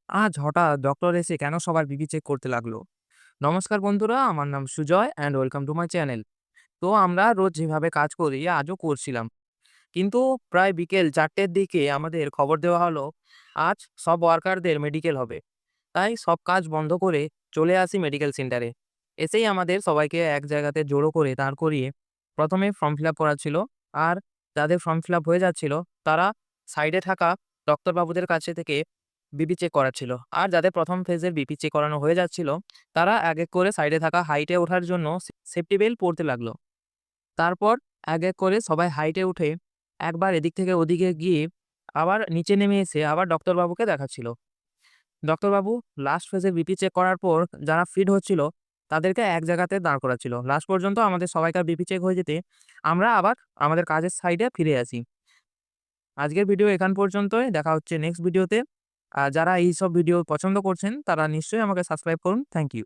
আজ হঠাৎ ডক্টর এসে কেন সবার বিপি চেক করতে লাগলো? নমস্কার বন্ধুরা, আমার নাম Sujoy and welcome to my channel. তো আমরা রোজ যেভাবে কাজ করি আজও করছিলাম, কিন্তু প্রায় বিকেল 4টের দিকে আমাদের খবর দেওয়া হলো আজ সব ওয়ার্কারদের মেডিকেল হবে। তাই সব কাজ বন্ধ করে চলে আসি মেডিকেল সেন্টারে। এসেই আমাদের সবাইকে এক জায়গাতে জড়ো করে দাঁড় করিয়ে প্রথমে ফর্ম ফিল আপ করা ছিল। আর যাদের ফর্ম ফিল আপ হয়ে যাচ্ছিল তারা সাইডে থাকা ডক্টরবাবুদের কাছে থেকে বিপি চেক করাচ্ছিল। আর যাদের প্রথম ফেজের বিপি চেক করানো হয়ে যাচ্ছিল তারা এক এক করে সাইডে থাকা হাইটে ওঠার জন্য সেফটি বেল্ট পরতে লাগলো। তারপর এক এক করে সবাই হাইটে উঠে একবার এদিক থেকে ওদিকে গিয়ে আবার নিচে নেমে এসে আবার ডক্টরবাবুকে দেখাচ্ছিল। ডক্টরবাবু লাস্ট ফেজে বিপি চেক করার পর যারা ফিট হচ্ছিল তাদেরকে এক জায়গাতে দাঁড় করাচ্ছিল। লাস্ট পর্যন্ত আমাদের সবাইকার বিপি চেক হয়ে যেতে আমরা আবার আমাদের কাজের সাইডে ফিরে আসি। আজকের ভিডিও এখান পর্যন্তই। দেখা হচ্ছে নেক্সট ভিডিওতে। আর যারা এইসব ভিডিও পছন্দ করছেন তারা নিশ্চয়ই আমাকে সাবস্ক্রাইব করুন। Thank you.